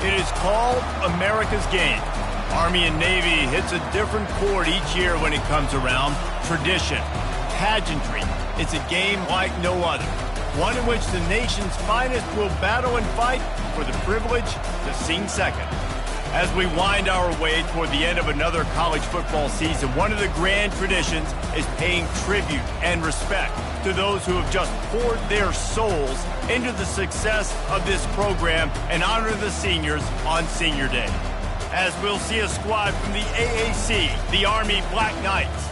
It is called America's Game. Army and Navy hits a different chord each year when it comes around. Tradition, pageantry. It's a game like no other. One in which the nation's finest will battle and fight for the privilege to sing second. As we wind our way toward the end of another college football season, one of the grand traditions is paying tribute and respect to those who have just poured their souls into the success of this program and honor the seniors on Senior Day. As we'll see a squad from the AAC, the Army Black Knights,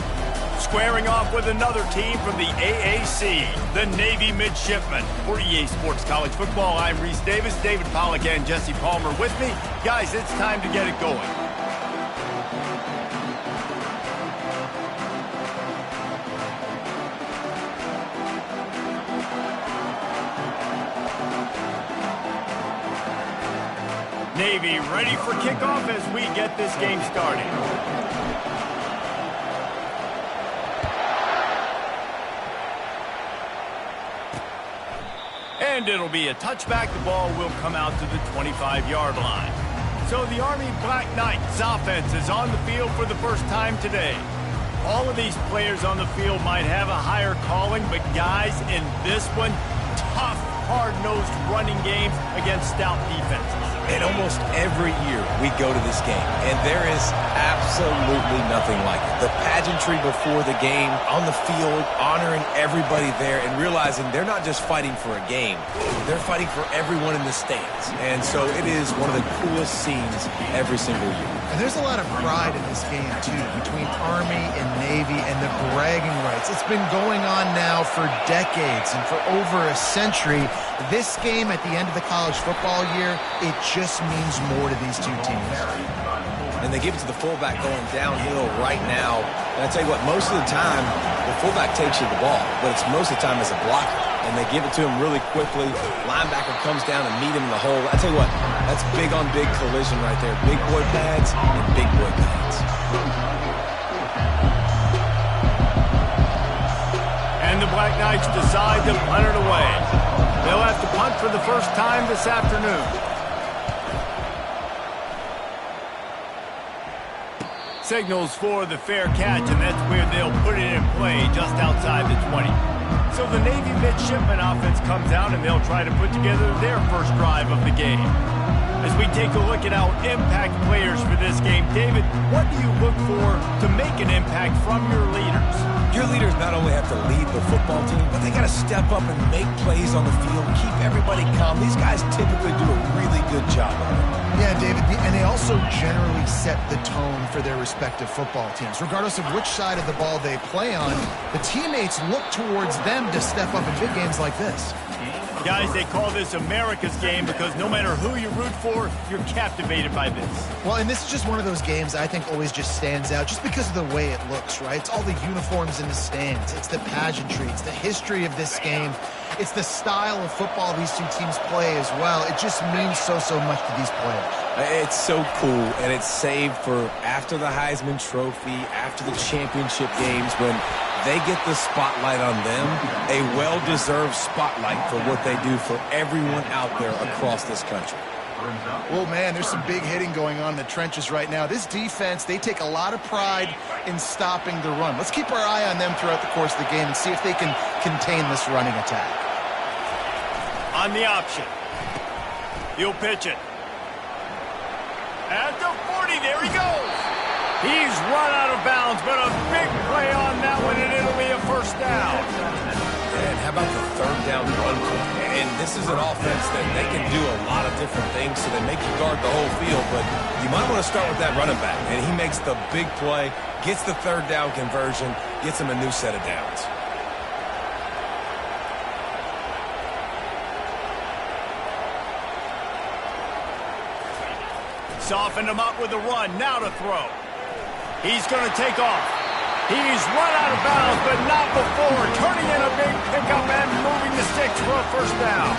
squaring off with another team from the AAC, the Navy Midshipmen. For EA Sports College Football, I'm Reese Davis, David Pollack, and Jesse Palmer with me. Guys, it's time to get it going. Navy ready for kickoff as we get this game started. And it'll be a touchback. The ball will come out to the 25-yard line. So the Army Black Knights offense is on the field for the first time today. All of these players on the field might have a higher calling, but guys, in this one, tough, hard-nosed running games against stout defenses. And almost every year we go to this game, and there is absolutely nothing like it. The pageantry before the game, on the field, honoring everybody there, and realizing they're not just fighting for a game, they're fighting for everyone in the stands. And so it is one of the coolest scenes every single year. And there's a lot of pride in this game, too, between Army and Navy and the bragging rights. It's been going on now for decades and for over a century. This game at the end of the college football year, it just means more to these two teams. And they give it to the fullback going downhill right now. And I tell you what, most of the time, the fullback takes you the ball, but it's most of the time as a blocker. And they give it to him really quickly. Linebacker comes down and meet him in the hole. I tell you what, that's big on big collision right there. Big boy pads and big boy pads. And the Black Knights decide to punt it away. They'll have to punt for the first time this afternoon. Signals for the fair catch, and that's where they'll put it in play just outside the 20. So the Navy Midshipmen offense comes out, and they'll try to put together their first drive of the game. As we take a look at our impact players for this game, David, what do you look for to make an impact from your leaders? Your leaders not only have to lead the football team, but they got to step up and make plays on the field, keep everybody calm. These guys typically do a really good job of it. Yeah, David, and they also generally set the tone for their respective football teams. Regardless of which side of the ball they play on, the teammates look towards them to step up in big games like this. Guys, they call this America's Game because no matter who you root for, you're captivated by this. Well, and this is just one of those games I think always just stands out just because of the way it looks, right? It's all the uniforms in the stands. It's the pageantry. It's the history of this game. It's the style of football these two teams play as well. It just means so much to these players. It's so cool, and it's saved for after the Heisman Trophy, after the championship games, when they get the spotlight on them, a well-deserved spotlight for what they do for everyone out there across this country. Well, man, there's some big hitting going on in the trenches right now. This defense, they take a lot of pride in stopping the run. Let's keep our eye on them throughout the course of the game and see if they can contain this running attack. On the option. He'll pitch it. At the 40, there he goes. He's run out of bounds, but a big play on that one, and it'll be a first down. And how about the third down run play? And this is an offense that they can do a lot of different things, so they make you guard the whole field, but you might want to start with that running back. And he makes the big play, gets the third down conversion, gets him a new set of downs. Softened him up with a run, now to throw. He's going to take off. He's run out of bounds, but not before. Turning in a big pickup and moving the sticks for a first down.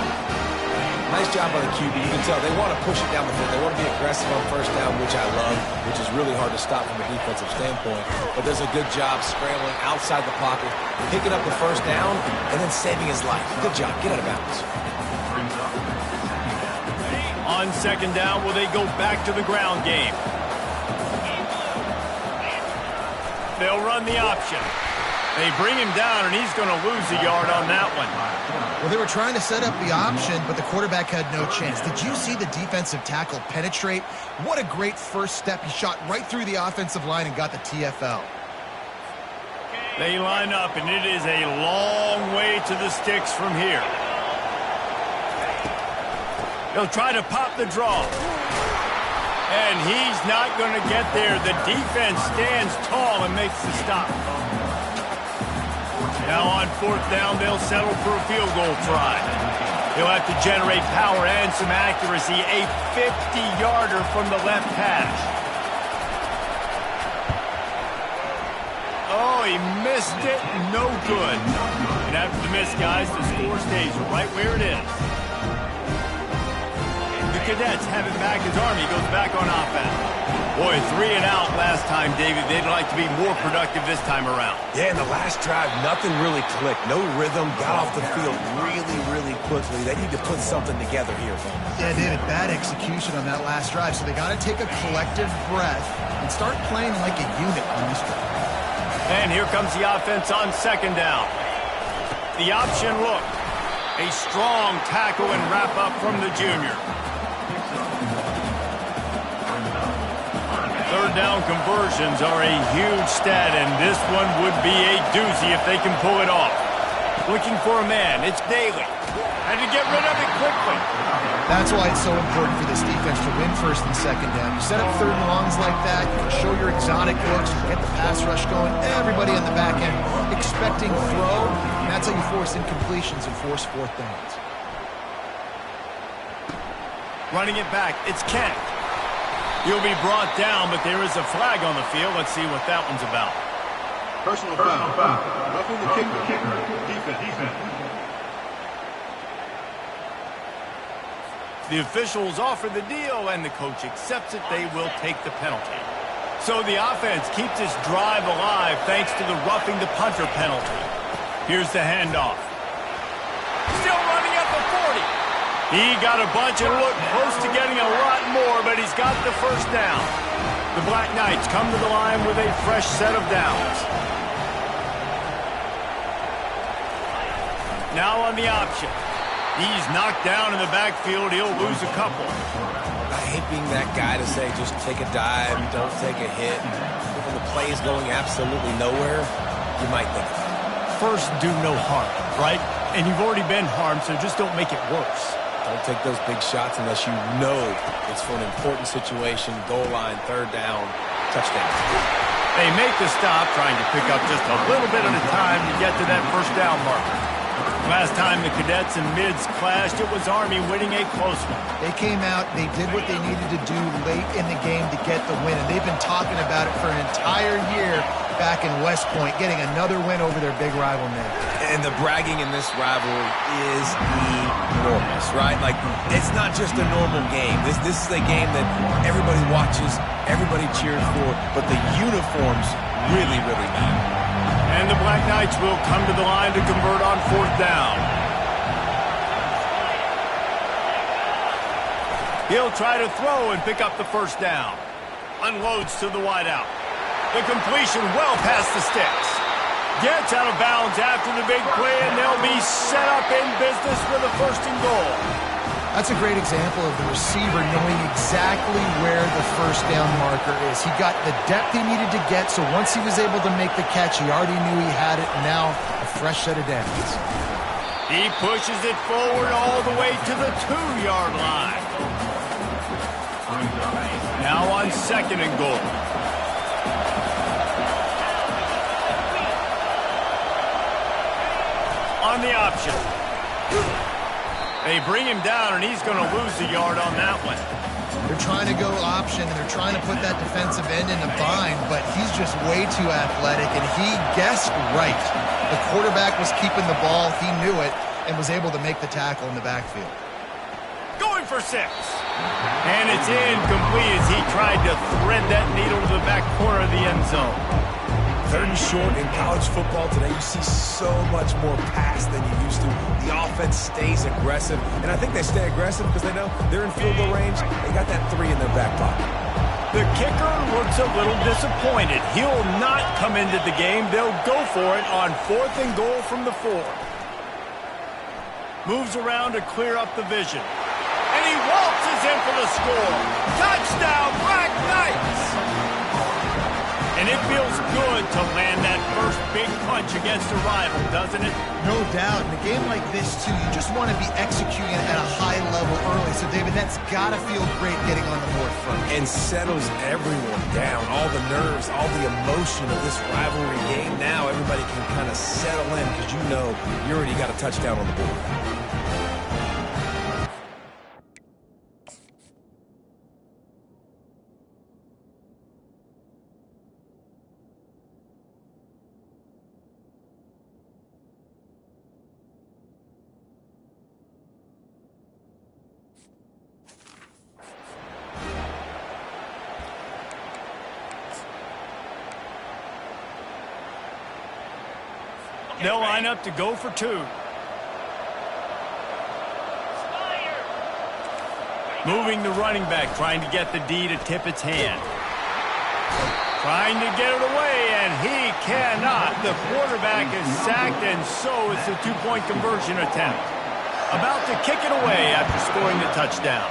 Nice job by the QB. You can tell they want to push it down the field. They want to be aggressive on first down, which I love, which is really hard to stop from a defensive standpoint. But there's a good job scrambling outside the pocket, picking up the first down, and then saving his life. Good job. Get out of bounds. On second down, will they go back to the ground game? They'll run the option. They bring him down, and he's going to lose a yard on that one. Well, they were trying to set up the option, but the quarterback had no chance. Did you see the defensive tackle penetrate? What a great first step. He shot right through the offensive line and got the TFL. They line up, and it is a long way to the sticks from here. They'll try to pop the draw. And he's not going to get there. The defense stands tall and makes the stop. Now on fourth down, they'll settle for a field goal try. He'll have to generate power and some accuracy. A 50-yarder from the left hash. Oh, he missed it. No good. And after the miss, guys, the score stays right where it is. The Cadets have it back as Army goes back on offense. Boy, 3 and out last time, David. They'd like to be more productive this time around. Yeah, in the last drive, nothing really clicked. No rhythm. Got off the field really quickly. They need to put something together here. Yeah, David, bad execution on that last drive. So they got to take a collective breath and start playing like a unit on this drive. And here comes the offense on second down. The option look. A strong tackle and wrap up from the junior. Third down conversions are a huge stat, and this one would be a doozy if they can pull it off. Looking for a man. It's Daly. Had to get rid of it quickly. That's why it's so important for this defense to win first and second down. You set up third and longs like that, you can show your exotic looks, you get the pass rush going, everybody on the back end expecting throw, and that's how you force incompletions and force fourth downs. Running it back, it's Kent. He'll be brought down, but there is a flag on the field. Let's see what that one's about. Personal foul. Roughing the kicker. Defense. The officials offer the deal, and the coach accepts it. They will take the penalty. So the offense keeps its drive alive thanks to the roughing the punter penalty. Here's the handoff. Still running at the 40. He got a bunch and looked close to getting a lot more, but he's got the first down. The Black Knights come to the line with a fresh set of downs. Now on the option. He's knocked down in the backfield. He'll lose a couple. I hate being that guy to say just take a dive, don't take a hit. When the play is going absolutely nowhere, you might think about it. First, do no harm, right? And you've already been harmed, so just don't make it worse. Don't take those big shots unless you know it's for an important situation, goal line, third down, touchdown. They make the stop, trying to pick up just a little bit at a time to get to that first down marker. Last time the Cadets and Mids clashed, it was Army winning a close one. They came out, they did what they needed to do late in the game to get the win, and they've been talking about it for an entire year back in West Point, getting another win over their big rival Navy. And the bragging in this rivalry is enormous, right? Like, it's not just a normal game. This is a game that everybody watches, everybody cheers for, but the uniforms really matter. And the Black Knights will come to the line to convert on fourth down. He'll try to throw and pick up the first down. Unloads to the wideout. The completion well past the sticks. Gets out of bounds after the big play, and they'll be set up in business with a first and goal. That's a great example of the receiver knowing exactly where the first down marker is. He got the depth he needed to get, so once he was able to make the catch, he already knew he had it, and now a fresh set of downs. He pushes it forward all the way to the 2-yard line. Now on second and goal. On the option. They bring him down, and he's going to lose a yard on that one. They're trying to go option, and they're trying to put that defensive end in a bind, but he's just way too athletic, and he guessed right. The quarterback was keeping the ball. He knew it and was able to make the tackle in the backfield. Going for 6. And it's incomplete as he tried to thread that needle to the back corner of the end zone. Third and short in college football today, you see so much more pass than you used to. The offense stays aggressive, and I think they stay aggressive because they know they're in field goal range. They got that 3 in their back pocket. The kicker looks a little disappointed. He'll not come into the game. They'll go for it on 4th and goal from the 4. Moves around to clear up the vision. And he waltzes in for the score. Touchdown, Black Knights! And it feels good to land that first big punch against a rival, doesn't it? No doubt. In a game like this, too, you just want to be executing at a high level early. So, David, that's got to feel great getting on the board first. And settles everyone down. All the nerves, all the emotion of this rivalry game. Now everybody can kind of settle in because you know you already got a touchdown on the board. They'll line up to go for 2. Moving the running back, trying to get the D to tip its hand. Trying to get it away, and he cannot. The quarterback is sacked, and so is the 2-point conversion attempt. About to kick it away after scoring the touchdown.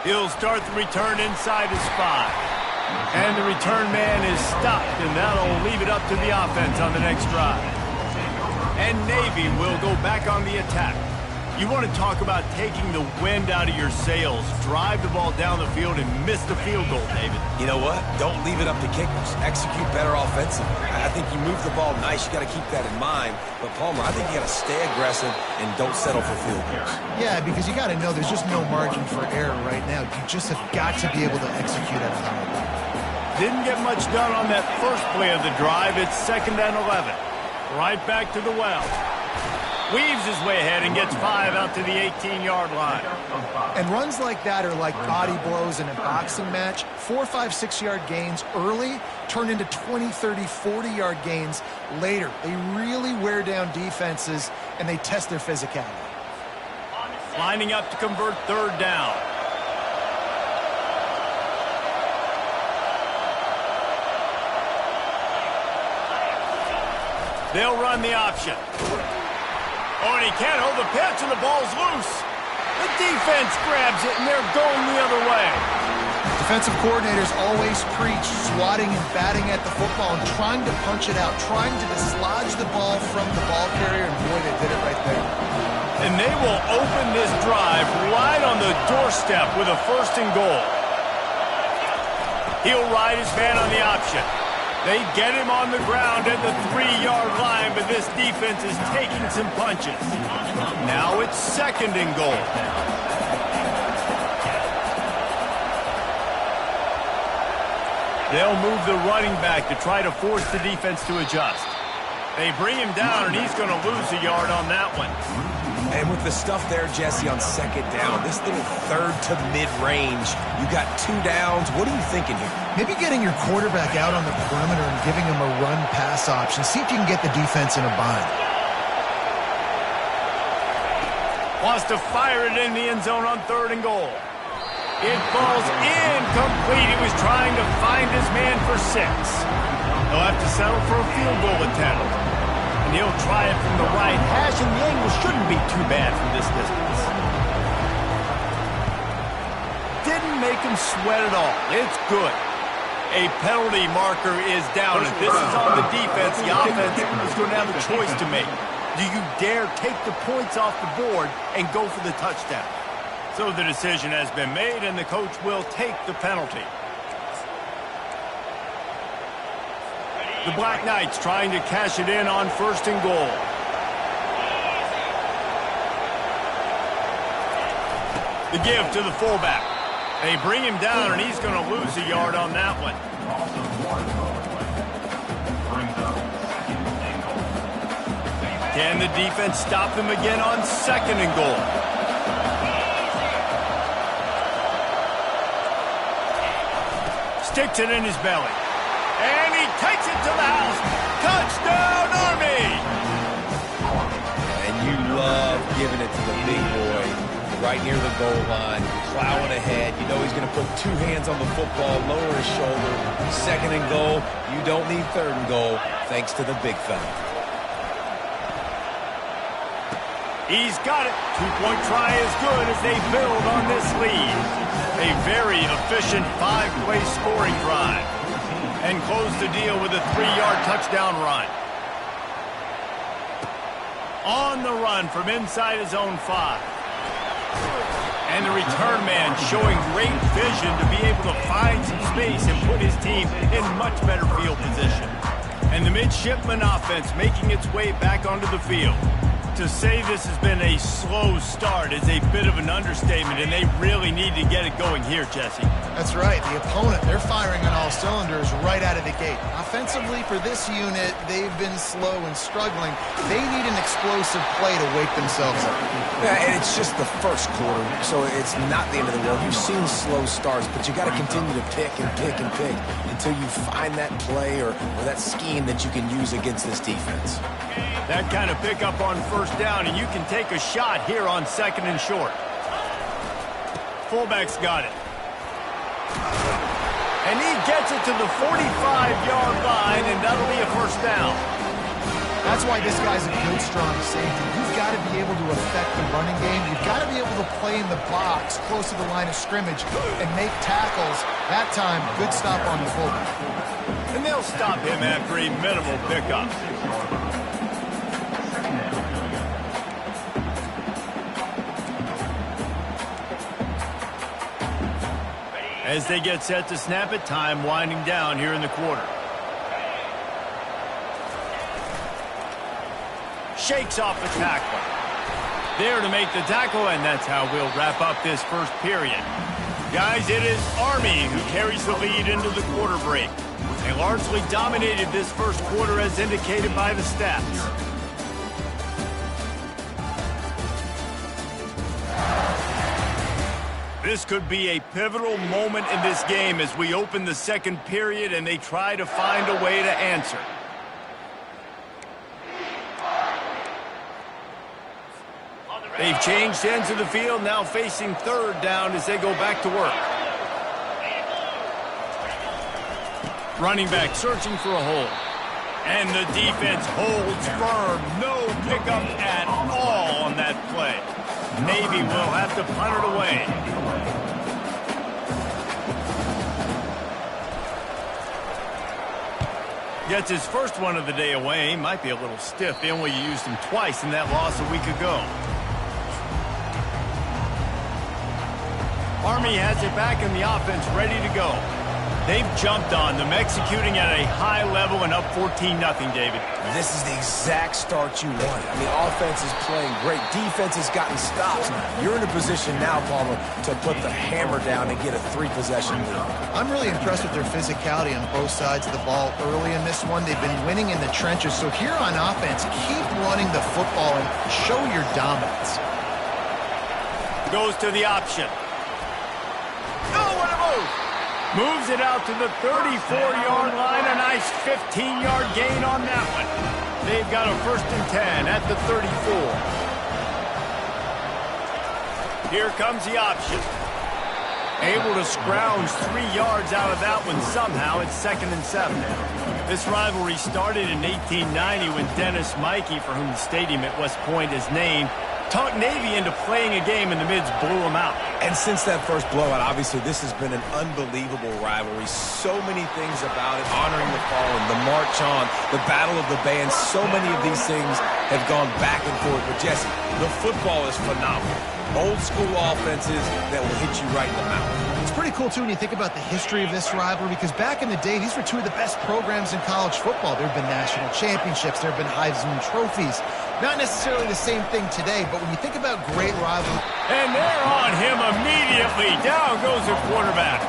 He'll start the return inside his 5. And the return man is stopped, and that'll leave it up to the offense on the next drive. And Navy will go back on the attack. You want to talk about taking the wind out of your sails. Drive the ball down the field and miss the field goal, David. You know what? Don't leave it up to kickers. Execute better offensively. I think you move the ball nice. You got to keep that in mind. But, Palmer, I think you got to stay aggressive and don't settle for field goals. Yeah, because you got to know there's just no margin for error right now. You just have got to be able to execute at a high level. Didn't get much done on that first play of the drive. It's 2nd and 11. Right back to the well. Weaves his way ahead and gets 5 out to the 18-yard line. And runs like that are like body blows in a boxing match. 4, 5, 6-yard gains early turn into 20, 30, 40-yard gains later. They really wear down defenses, and they test their physicality. Lining up to convert 3rd down. They'll run the option. Oh, and he can't hold the pitch, and the ball's loose. The defense grabs it, and they're going the other way. Defensive coordinators always preach swatting and batting at the football and trying to punch it out, trying to dislodge the ball from the ball carrier, and boy, they did it right there. And they will open this drive right on the doorstep with a 1st and goal. He'll ride his man on the option. They get him on the ground at the 3-yard line, but this defense is taking some punches. Now it's 2nd and goal. They'll move the running back to try to force the defense to adjust. They bring him down, and he's going to lose a yard on that one. And with the stuff there, Jesse, on 2nd down, this little 3rd to mid-range, you got 2 downs. What are you thinking here? Maybe getting your quarterback out on the perimeter and giving him a run-pass option. See if you can get the defense in a bind. Wants to fire it in the end zone on 3rd and goal. It falls incomplete. He was trying to find his man for 6. He'll have to settle for a field goal attempt. And he'll try it from the right hash, and the angle shouldn't be too bad from this distance. Didn't make him sweat at all. It's good. A penalty marker is down. If this is on the defense, the offense is going to have a choice to make. Do you dare take the points off the board and go for the touchdown? So the decision has been made, and the coach will take the penalty. The Black Knights trying to cash it in on 1st and goal. The give to the fullback. They bring him down, and he's going to lose a yard on that one. Can the defense stop them again on 2nd and goal? Sticks it in his belly. And he takes it to the house. Touchdown, Army! And you love giving it to the big boy right near the goal line, plowing ahead. You know he's going to put two hands on the football, lower his shoulder. Second and goal. You don't need third and goal, thanks to the big fella. He's got it. Two-point try is good as they build on this lead. A very efficient five-play scoring drive. And close the deal with a 3-yard touchdown run. On the run from inside his own 5. And the return man showing great vision to be able to find some space and put his team in much better field position. And the midshipman offense making its way back onto the field. To say this has been a slow start is a bit of an understatement, and they really need to get it going here, Jesse. That's right. The opponent, they're firing on all cylinders right out of the gate. Offensively, for this unit, they've been slow and struggling. They need an explosive play to wake themselves up. Yeah, and it's just the first quarter, so it's not the end of the world. You've seen slow starts, but you got to continue to pick and pick and pick until you find that play or that scheme that you can use against this defense. That kind of pickup on first down, and you can take a shot here on second and short. Fullback's got it. And he gets it to the 45-yard line, and that'll be a first down. That's why this guy's a good, strong safety. You've got to be able to affect the running game. You've got to be able to play in the box close to the line of scrimmage and make tackles. That time, good stop on the fullback. And they'll stop him after a minimal pickup. As they get set to snap it, time winding down here in the quarter. Shakes off the tackler. There to make the tackle, and that's how we'll wrap up this first period. Guys, it is Army who carries the lead into the quarter break. They largely dominated this first quarter as indicated by the stats. This could be a pivotal moment in this game as we open the second period and they try to find a way to answer. They've changed ends of the field, now facing third down as they go back to work. Running back searching for a hole. And the defense holds firm. No pickup at all on that play. Navy will have to punt it away. Gets his first one of the day away. Might be a little stiff. They only used him twice in that loss a week ago. Army has it back in the offense, ready to go. They've jumped on them, executing at a high level and up 14-0, David. This is the exact start you want. I mean, offense is playing great. Defense has gotten stops. You're in a position now, Palmer, to put the hammer down and get a 3-possession lead. I'm really impressed with their physicality on both sides of the ball early in this one. They've been winning in the trenches. So here on offense, keep running the football and show your dominance. Goes to the option. Oh, what a move! Moves it out to the 34-yard line. A nice 15-yard gain on that one. They've got a 1st and 10 at the 34. Here comes the option. Able to scrounge 3 yards out of that one somehow. It's 2nd and 7. This rivalry started in 1890 when Dennis Mikey, for whom the stadium at West Point is named, talked Navy into playing a game and the Mids blew them out. And since that first blowout, obviously, this has been an unbelievable rivalry. So many things about it, honoring the fallen, the march on, the battle of the bands. So many of these things have gone back and forth. But, Jesse, the football is phenomenal. Old school offenses that will hit you right in the mouth. It's pretty cool, too, when you think about the history of this rivalry, because back in the day, these were two of the best programs in college football. There have been national championships. There have been Heisman trophies. Not necessarily the same thing today, but when you think about great rivalry... And they're on him immediately. Down goes the quarterback.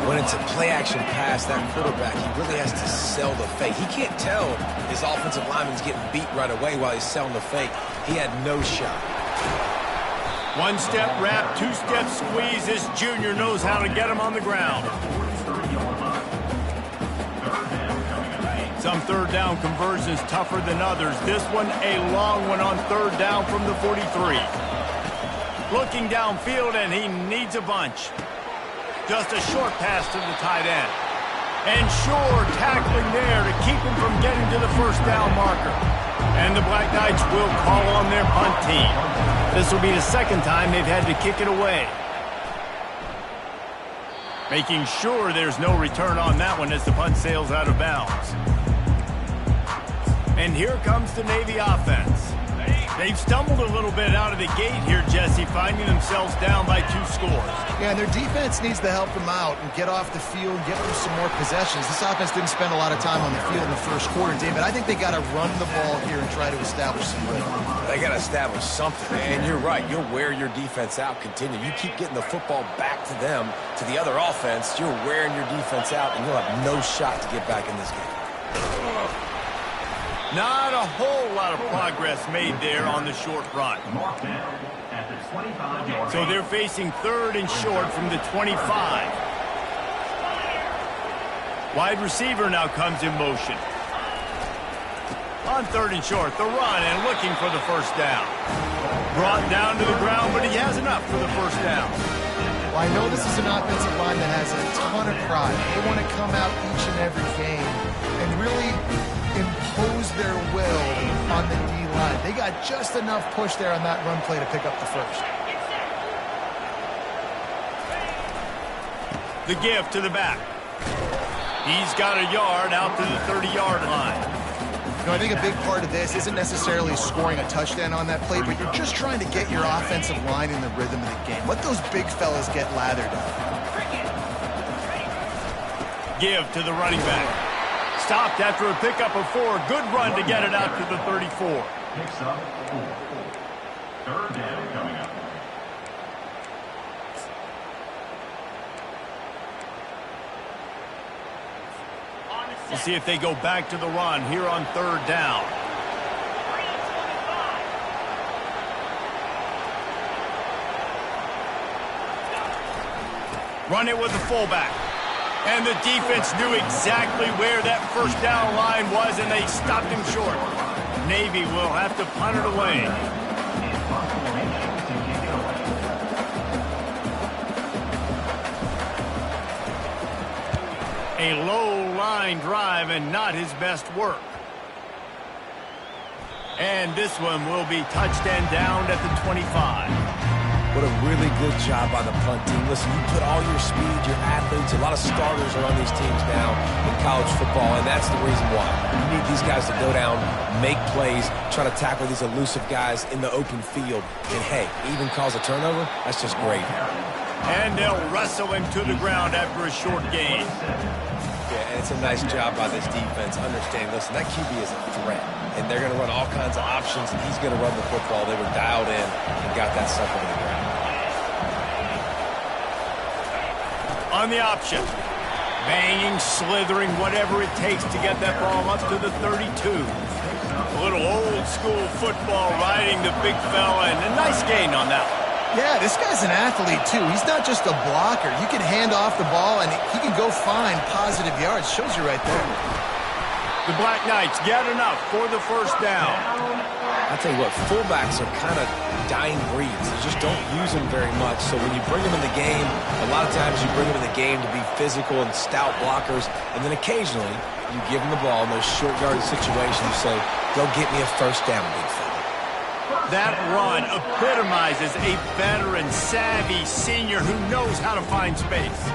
When it's a play-action pass, that quarterback, he really has to sell the fake. He can't tell his offensive lineman's getting beat right away while he's selling the fake. He had no shot. 1-step wrap, 2-step squeeze. This junior knows how to get him on the ground. Some third down conversions tougher than others. This one a long one on third down from the 43. Looking downfield, and he needs a bunch. Just a short pass to the tight end. And Shore tackling there to keep him from getting to the first down marker. And the Black Knights will call on their punt team. This will be the second time they've had to kick it away. Making sure there's no return on that one as the punt sails out of bounds. And here comes the Navy offense. They've stumbled a little bit out of the gate here, Jesse, finding themselves down by 2 scores. Yeah, and their defense needs to help them out and get off the field, get them some more possessions. This offense didn't spend a lot of time on the field in the first quarter, David. I think they got to run the ball here and try to establish some rhythm. They got to establish something, and you're right. You'll wear your defense out, continue. You keep getting the football back to them, to the other offense, you're wearing your defense out, and you'll have no shot to get back in this game. Not a whole lot of progress made there on the short run. So they're facing third and short from the 25. Wide receiver now comes in motion. On third and short, the run and looking for the first down. Brought down to the ground, but he has enough for the first down. Well, I know this is an offensive line that has a ton of pride. They want to come out each and every game and really impose their will on the D-line. They got just enough push there on that run play to pick up the first. The give to the back. He's got a yard out to the 30-yard line. You know, I think a big part of this isn't necessarily scoring a touchdown on that play, but you're just trying to get your offensive line in the rhythm of the game. Let those big fellas get lathered up. Give to the running back. Stopped after a pickup of 4. Good run to get it out to the 34. Picks up 4. Third down coming up. We'll see if they go back to the run here on third down. Run it with the fullback. And the defense knew exactly where that first down line was, and they stopped him short. Navy will have to punt it away. A low line drive and not his best work. And this one will be touched and down at the 25. What a really good job by the punt team. Listen, you put all your speed, your athletes, a lot of starters are on these teams now in college football, and that's the reason why. You need these guys to go down, make plays, try to tackle these elusive guys in the open field. And, hey, even cause a turnover, that's just great. And they'll wrestle him to the ground after a short gain. Yeah, and it's a nice job by this defense. Understand, listen, that QB is a threat, and they're going to run all kinds of options, and he's going to run the football. They were dialed in and got that sucker to the ground. On the option. Banging, slithering, whatever it takes to get that ball up to the 32. A little old-school football riding the big fella, and a nice gain on that one. Yeah, this guy's an athlete, too. He's not just a blocker. You can hand off the ball, and he can go find positive yards. Shows you right there. The Black Knights get enough for the first down. I tell you what, fullbacks are kind of dying breeds. You just don't use them very much. So when you bring them in the game, a lot of times you bring them in the game to be physical and stout blockers, and then occasionally you give them the ball in those short yardage situations. You say, go get me a first down, big fella. That run epitomizes a veteran, savvy senior who knows how to find space.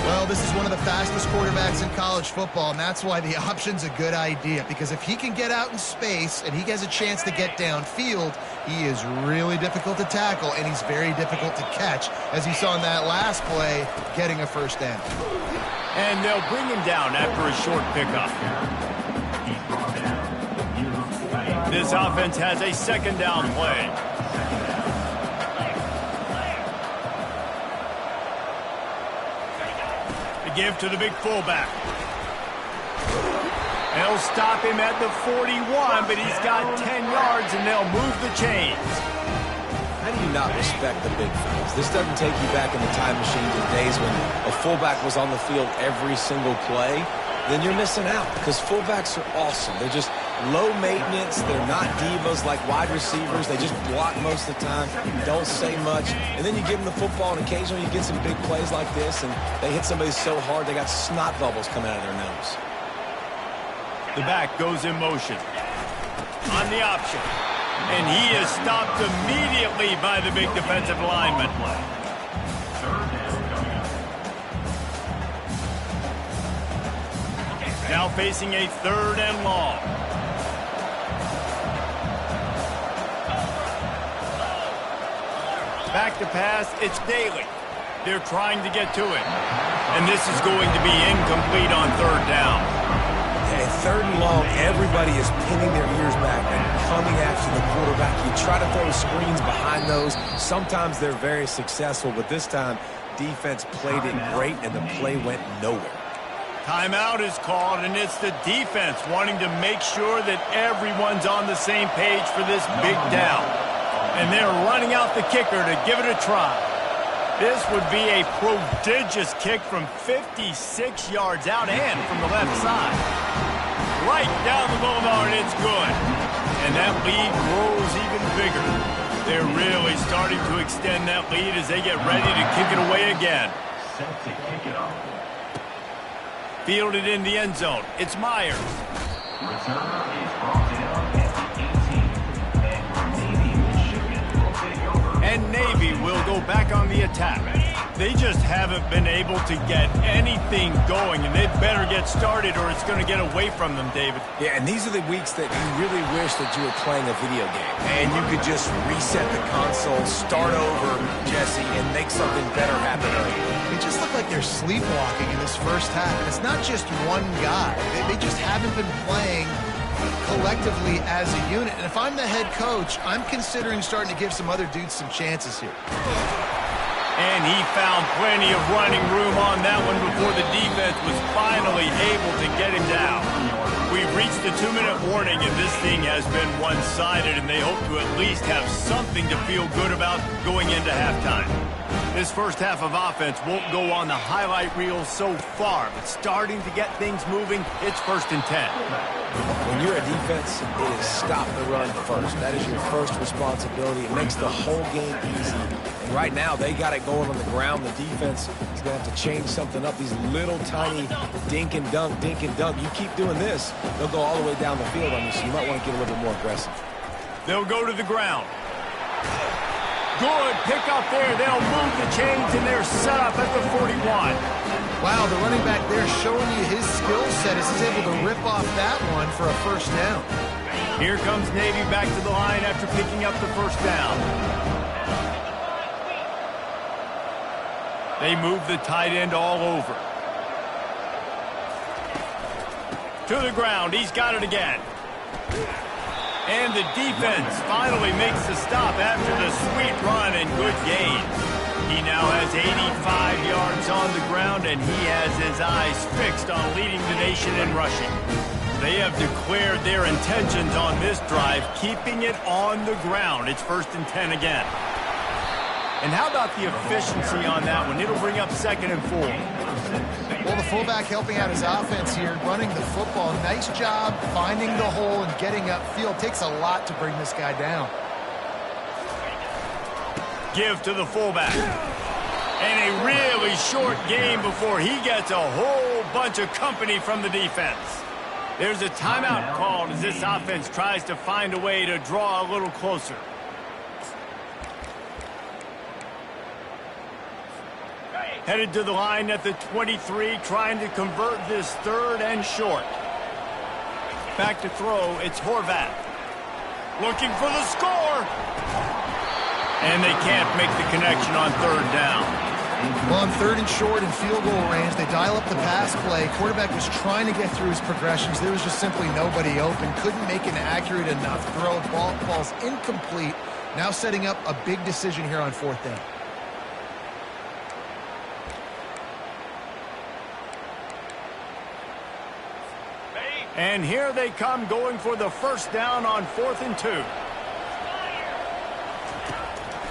Well, this is one of the fastest quarterbacks in college football, and that's why the option's a good idea, because if he can get out in space and he has a chance to get downfield, he is really difficult to tackle, and he's very difficult to catch, as you saw in that last play, getting a first down. And they'll bring him down after a short pickup. This offense has a second down play. The give to the big fullback. They'll stop him at the 41, but he's got 10 yards, and they'll move the chains. How do you not respect the big fellas? This doesn't take you back in the time machine to the days when a fullback was on the field every single play. then you're missing out because fullbacks are awesome. They're just low maintenance. They're not divas like wide receivers. They just block most of the time, don't say much. And then you give them the football, and occasionally you get some big plays like this, and they hit somebody so hard they got snot bubbles coming out of their nose. The back goes in motion. On the option. And he is stopped immediately by the big defensive lineman. Now facing a 3rd and long. Back to pass, it's Daly. They're trying to get to it. And this is going to be incomplete on 3rd down. At 3rd and long, everybody is pinning their ears back and coming after the quarterback. You try to throw screens behind those. Sometimes they're very successful, but this time, defense played it great, and the play went nowhere. Timeout is called, and it's the defense wanting to make sure that everyone's on the same page for this big down. And they're running out the kicker to give it a try. This would be a prodigious kick from 56 yards out and from the left side. Right down the boulevard, it's good. And that lead grows even bigger. They're really starting to extend that lead as they get ready to kick it away again. Set to kick it off. Fielded in the end zone. It's Myers. Returner is brought down at the 18. And Navy will take over. And Navy will go back on the attack. They just haven't been able to get anything going, and they'd better get started or it's going to get away from them, David. Yeah, and these are the weeks that you really wish that you were playing a video game. And you could just reset the console, start over, Jesse, and make something better happen early. They just look like they're sleepwalking in this first half. And it's not just one guy. They just haven't been playing collectively as a unit. And if I'm the head coach, I'm considering starting to give some other dudes some chances here. And he found plenty of running room on that one before the defense was finally able to get him down. We've reached the 2-minute warning, and this thing has been one-sided, and they hope to at least have something to feel good about going into halftime. This first half of offense won't go on the highlight reel so far, but starting to get things moving, it's 1st and 10. When you're a defense, it is stop the run first. That is your first responsibility. It makes the whole game easy. And right now, they got it going on the ground. The defense is going to have to change something up. These little tiny dink and dunk, dink and dunk. You keep doing this, they'll go all the way down the field on you, so you might want to get a little bit more aggressive. They'll go to the ground. Good pick up there. They'll move the chains, and they're set up at the 41. Wow, the running back there showing you his skill set as he's able to rip off that one for a 1st down. Here comes Navy back to the line after picking up the 1st down. They move the tight end all over. To the ground. He's got it again. And the defense finally makes the stop after the sweet run and good gain. He now has 85 yards on the ground, and he has his eyes fixed on leading the nation in rushing. They have declared their intentions on this drive, keeping it on the ground. It's 1st and 10 again. And how about the efficiency on that one? It'll bring up 2nd and 4. Well, the fullback helping out his offense here, running the football. Nice job finding the hole and getting upfield. Takes a lot to bring this guy down. Give to the fullback. And a really short game before he gets a whole bunch of company from the defense. There's a timeout called as this offense tries to find a way to draw a little closer. Headed to the line at the 23, trying to convert this 3rd and short. Back to throw, it's Horvath. Looking for the score. And they can't make the connection on 3rd down. Well, on 3rd and short and field goal range, they dial up the pass play. Quarterback was trying to get through his progressions. There was just simply nobody open. Couldn't make an accurate enough throw. Ball falls incomplete. Now setting up a big decision here on 4th down. And here they come going for the 1st down on 4th and 2.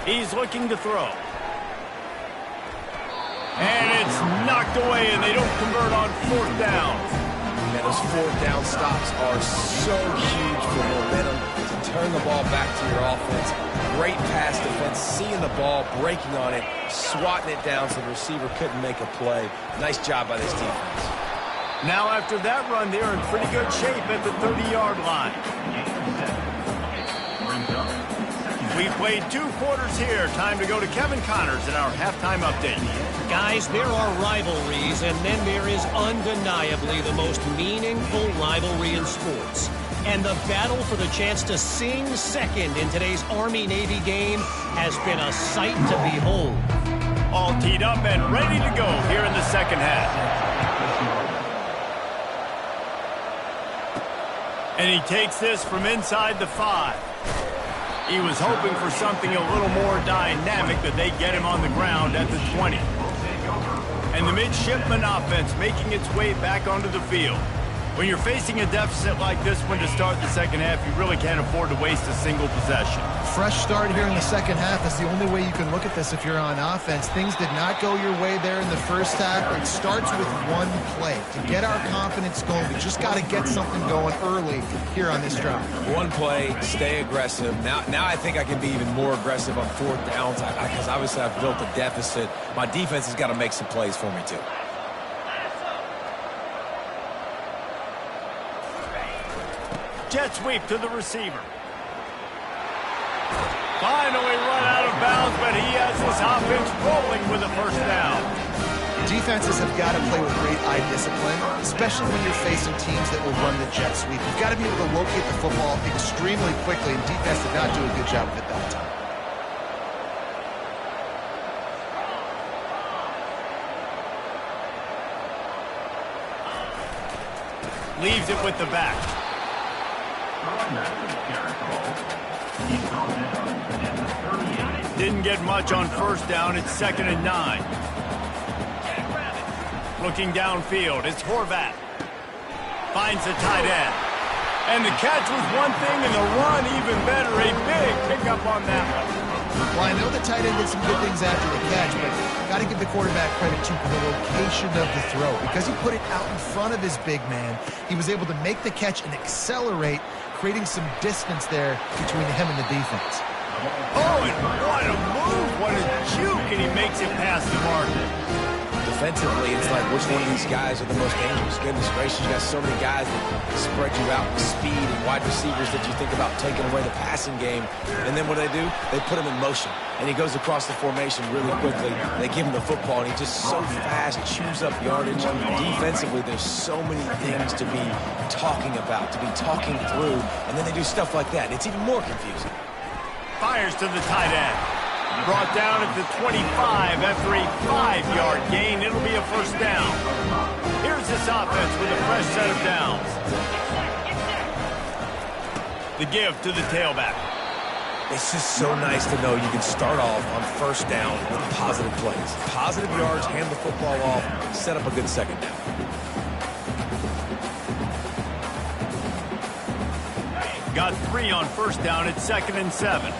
He's looking to throw. And it's knocked away, and they don't convert on 4th down. man, those fourth down stops are so huge for momentum to turn the ball back to your offense. Great pass defense, seeing the ball, breaking on it, swatting it down so the receiver couldn't make a play. Nice job by this defense. Now after that run, they're in pretty good shape at the 30-yard line. We played 2 quarters here. Time to go to Kevin Connors in our halftime update. Guys, there are rivalries, and then there is undeniably the most meaningful rivalry in sports. And the battle for the chance to sing second in today's Army-Navy game has been a sight to behold. All teed up and ready to go here in the second half. And he takes this from inside the 5. He was hoping for something a little more dynamic, that they get him on the ground at the 20. And the midshipman offense making its way back onto the field. When you're facing a deficit like this one to start the second half, you really can't afford to waste a single possession. Fresh start here in the second half is the only way you can look at this if you're on offense. Things did not go your way there in the first half. It starts with one play. To get our confidence going, we just got to get something going early here on this drive. One play, stay aggressive. Now I think I can be even more aggressive on fourth downs because obviously I've built a deficit. My defense has got to make some plays for me too. Jet sweep to the receiver. Finally run out of bounds, but he has his offense rolling with a first down. Defenses have got to play with great eye discipline, especially when you're facing teams that will run the jet sweep. You've got to be able to locate the football extremely quickly, and defense did not do a good job of it that time. Leaves it with the back. Didn't get much on first down. It's 2nd and 9. Looking downfield, it's Horvat. Finds the tight end. And the catch was one thing, and the run even better. A big pickup on that one. Well, I know the tight end did some good things after the catch, but got to give the quarterback credit to the location of the throw. Because he put it out in front of his big man, he was able to make the catch and accelerate, creating some distance there between him and the defense. Oh, and what a move, what a juke, and he makes it past the marker. Defensively, it's like which one of these guys are the most dangerous? Goodness gracious, you got so many guys that spread you out with speed and wide receivers that you think about taking away the passing game. And then what do? They put him in motion, and he goes across the formation really quickly. They give him the football, and he just so fast chews up yardage. Defensively, there's so many things to be talking about, to be talking through, and then they do stuff like that. It's even more confusing. Fires to the tight end. Brought down at the 25 after a 5-yard gain. It'll be a first down. Here's this offense with a fresh set of downs. The give to the tailback. It's just so nice to know you can start off on first down with positive plays. Positive yards, hand the football off, set up a good second down. Got 3 on first down at 2nd and 7.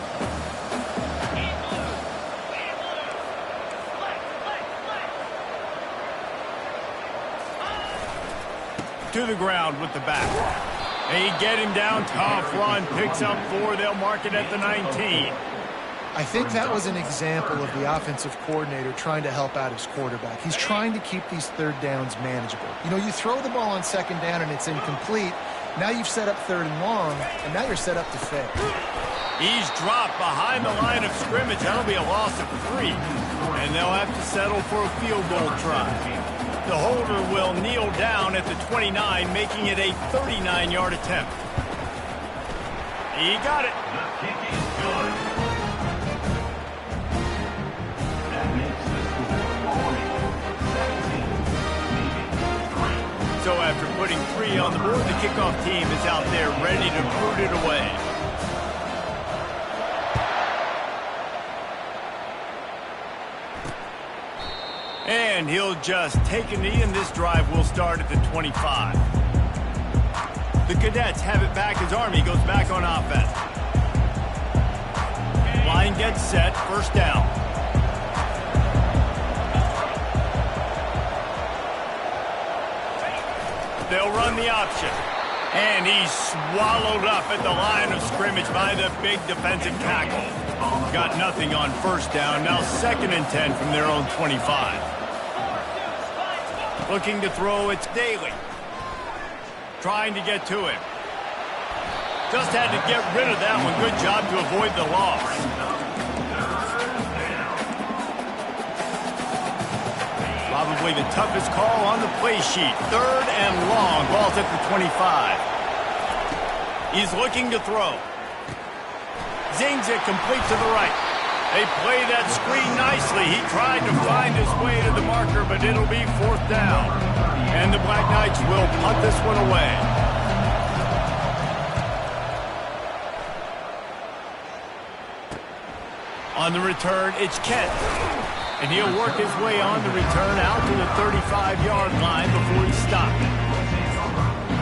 To the ground with the back. They get him down. Tough run. Picks up 4. They'll mark it at the 19. I think that was an example of the offensive coordinator trying to help out his quarterback. He's trying to keep these third downs manageable. You know, you throw the ball on second down and it's incomplete. Now you've set up 3rd and long, and now you're set up to fail. He's dropped behind the line of scrimmage. That'll be a loss of 3. And they'll have to settle for a field goal try. The holder will kneel down at the 29, making it a 39-yard attempt. He got it. The kick is good. That makes the score 40-17. So after putting 3 on the board, the kickoff team is out there ready to boot it away. And he'll just take a knee, and this drive will start at the 25. The Cadets have it back as Army goes back on offense. Line gets set, first down. They'll They'll run the option. And he's swallowed up at the line of scrimmage by the big defensive tackle. Got nothing on first down. Now 2nd and 10 from their own 25. Looking to throw, it's Daly. Trying to get to him. Just had to get rid of that one. Good job to avoid the loss. Probably the toughest call on the play sheet. 3rd and long. Ball's at the 25. He's looking to throw. Zings it complete to the right. They play that screen nicely. He tried to find his way to the marker, but it'll be 4th down. And the Black Knights will punt this one away. On the return, it's Kent. And he'll work his way on the return out to the 35-yard line before he's stopped.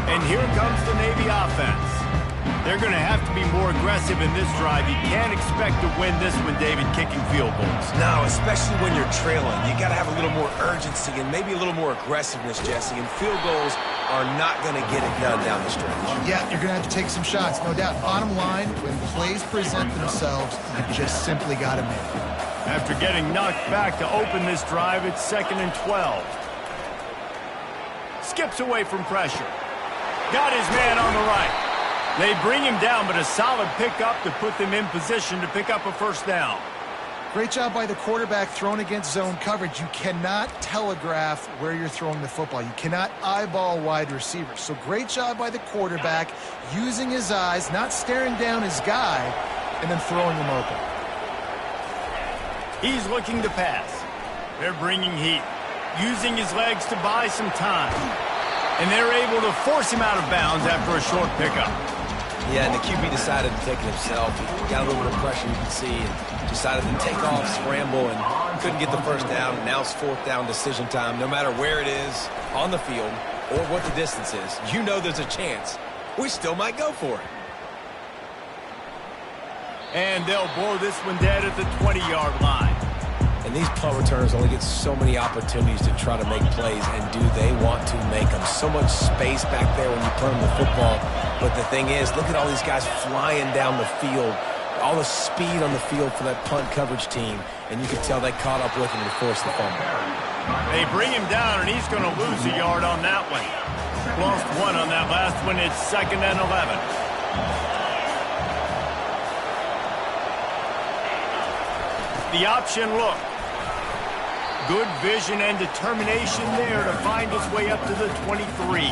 And here comes the Navy offense. They're going to have to be more aggressive in this drive. You can't expect to win this one, David, kicking field goals. No, especially when you're trailing. You got to have a little more urgency and maybe a little more aggressiveness, Jesse. And field goals are not going to get it done down the stretch. Yeah, you're going to have to take some shots, no doubt. Bottom line, when plays present themselves, you just simply got to make it. After getting knocked back to open this drive, it's 2nd and 12. Skips away from pressure. Got his man on the right. They bring him down, but a solid pickup to put them in position to pick up a 1st down. Great job by the quarterback thrown against zone coverage. You cannot telegraph where you're throwing the football. You cannot eyeball wide receivers. So great job by the quarterback using his eyes, not staring down his guy, and then throwing him open. He's looking to pass. They're bringing heat, using his legs to buy some time. And they're able to force him out of bounds after a short pickup. Yeah, and the QB decided to take it himself. He got a little bit of pressure, you can see, and decided to take off, scramble, and couldn't get the 1st down. And now it's 4th down decision time. No matter where it is on the field or what the distance is, you know there's a chance we still might go for it. And they'll blow this one dead at the 20-yard line. And these punt returners only get so many opportunities to try to make plays, and do they want to make them? So much space back there when you punt them the football. But the thing is, look at all these guys flying down the field, all the speed on the field for that punt coverage team, and you can tell they caught up with him to force the fumble. They bring him down, and he's going to lose a yard on that one. Lost 1 on that last one. It's 2nd and 11. The option look. Good vision and determination there to find his way up to the 23.